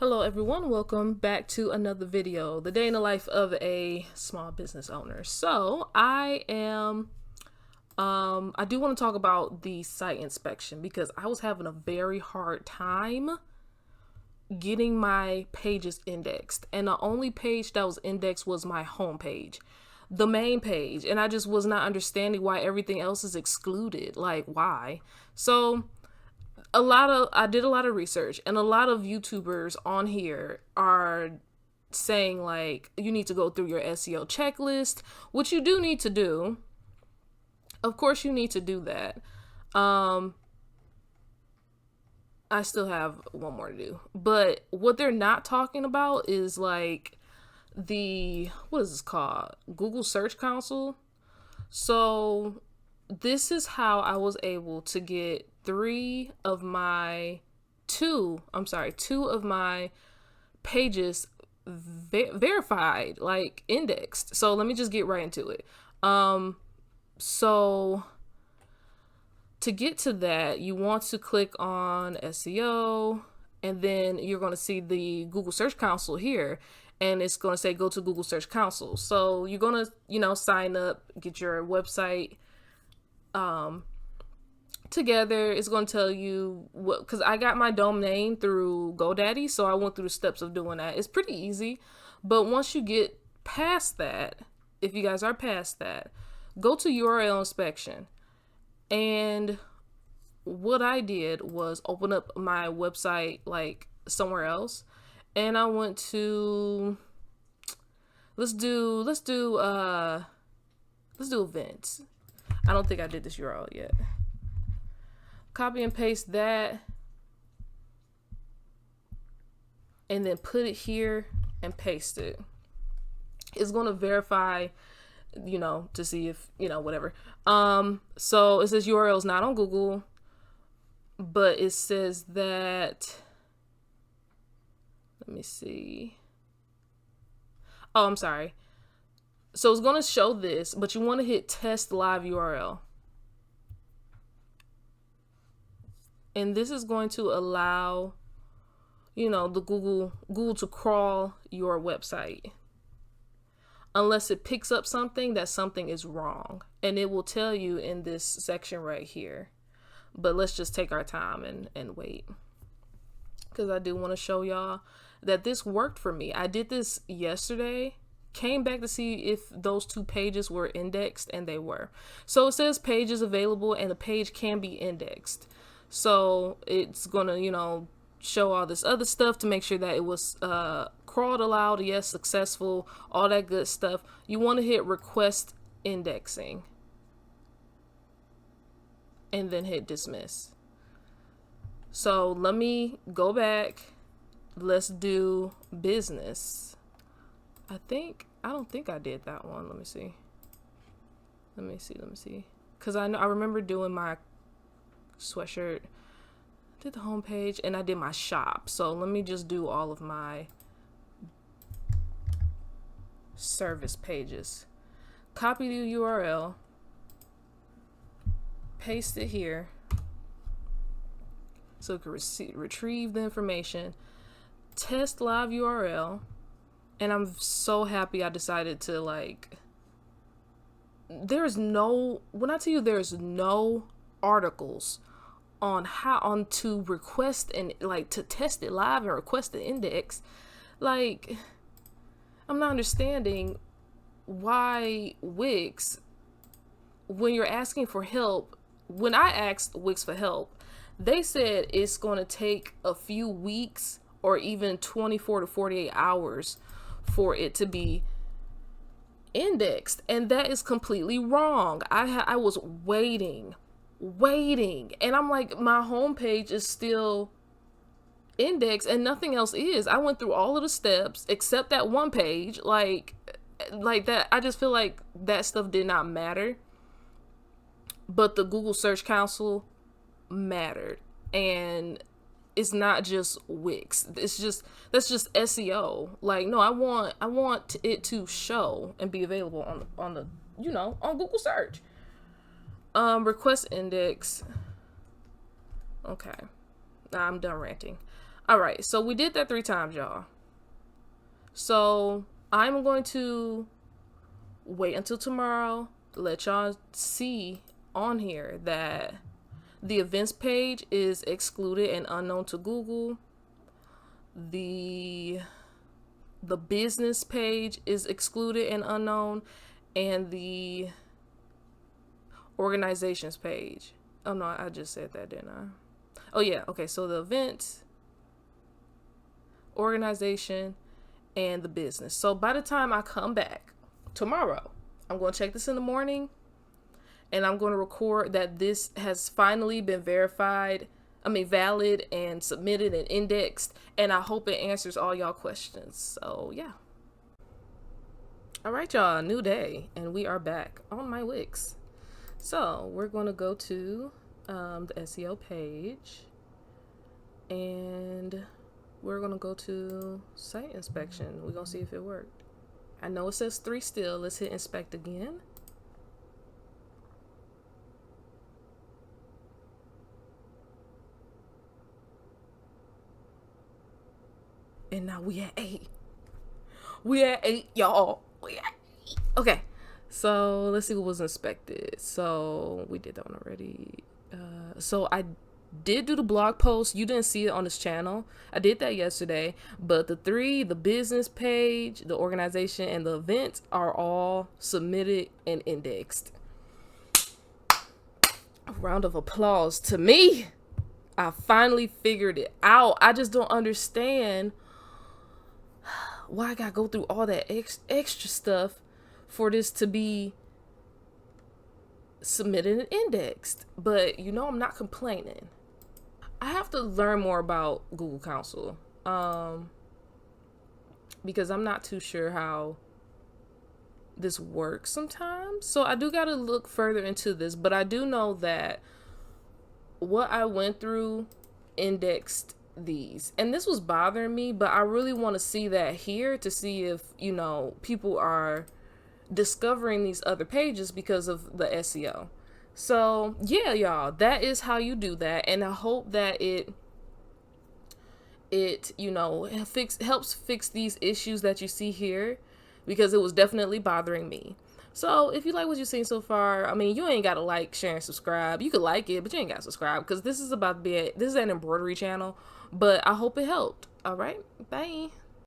Hello everyone, welcome back to another video, the day in the life of a small business owner. So I do want to talk about the site inspection because I was having a very hard time getting my pages indexed, and the only page that was indexed was my home page, the main page, and I just was not understanding why everything else is excluded. Like, why? So I did a lot of research, and a lot of YouTubers on here are saying like you need to go through your SEO checklist, which you do need to do. Of course you need to do that. I still have one more to do. But what they're not talking about is like what is this called? Google Search Console. So this is how I was able to get two of my pages verified, like indexed. So let me just get right into it. So to get to that, you want to click on SEO, and then you're going to see the Google Search Console here, and it's going to say go to Google Search Console. So you're going to, sign up, get your website together. It's going to tell you what, because I got my domain through GoDaddy, so I went through the steps of doing that. It's pretty easy, but once you get past that, if you guys are past that, go to URL inspection. And what I did was open up my website like somewhere else, and I went to let's do events. I don't think I did this URL yet. Copy and paste that, and then put it here and paste it. It's going to verify, to see if, whatever. So it says URL is not on Google, but it says that, let me see. Oh, I'm sorry. So it's going to show this, but you want to hit test live URL. And this is going to allow, the Google to crawl your website. Unless it picks up something that something is wrong. And it will tell you in this section right here. But let's just take our time and wait. Because I do want to show y'all that this worked for me. I did this yesterday. Came back to see if those two pages were indexed, and they were. So it says pages available, and the page can be indexed. So it's gonna, show all this other stuff to make sure that it was crawled aloud, yes, successful, all that good stuff. You want to hit request indexing and then hit dismiss. So let me go back. Let's do business. I don't think I did that one. Let me see. Because I remember doing my sweatshirt, did the homepage, and I did my shop. So let me just do all of my service pages. Copy the URL, paste it here so it can retrieve the information, test live URL, and I'm so happy I decided to when I tell you there's no articles on to request and to test it live and request the index, I'm not understanding why Wix, when you're asking for help, when I asked Wix for help, they said it's going to take a few weeks or even 24 to 48 hours for it to be indexed, and that is completely wrong. I was waiting, and I'm like, my homepage is still indexed and nothing else is. I went through all of the steps except that one page, like that. I just feel like that stuff did not matter, but the Google Search Console mattered. And it's not just Wix. That's just SEO. No, I want it to show and be available on Google search. Request index. Okay. I'm done ranting. All right, so we did that 3 times, y'all. So I'm going to wait until tomorrow, let y'all see on here that the events page is excluded and unknown to Google. The business page is excluded and unknown, and the organizations page. Oh no, I just said that, didn't I? Oh yeah, okay, so the event, organization, and the business. So by the time I come back tomorrow, I'm going to check this in the morning, and I'm going to record that this has finally been valid and submitted and indexed, and I hope it answers all y'all questions. So yeah. All right, y'all, new day, and we are back on my Wix. So we're going to go to the SEO page, and we're going to go to site inspection. We're going to see if it worked. I know it says 3 still. Let's hit inspect again. And now we at 8. We at 8, y'all. We at 8. Okay. So let's see what was inspected. So we did that one already. So I did do the blog post. You didn't see it on this channel. I did that yesterday. But the 3, the business page, the organization, and the events are all submitted and indexed. A round of applause to me. I finally figured it out. I just don't understand why I gotta go through all that extra stuff for this to be submitted and indexed. But I'm not complaining. I have to learn more about Google Counsel, because I'm not too sure how this works sometimes. So I do gotta look further into this, but I do know that what I went through indexed these, and this was bothering me, but I really want to see that here to see if people are discovering these other pages because of the SEO. So yeah, y'all, that is how you do that, and I hope that it helps fix these issues that you see here, because it was definitely bothering me. So if you like what you've seen so far, you ain't gotta like, share, and subscribe. You could like it, but you ain't gotta subscribe, because this is an embroidery channel. But I hope it helped. All right, bye.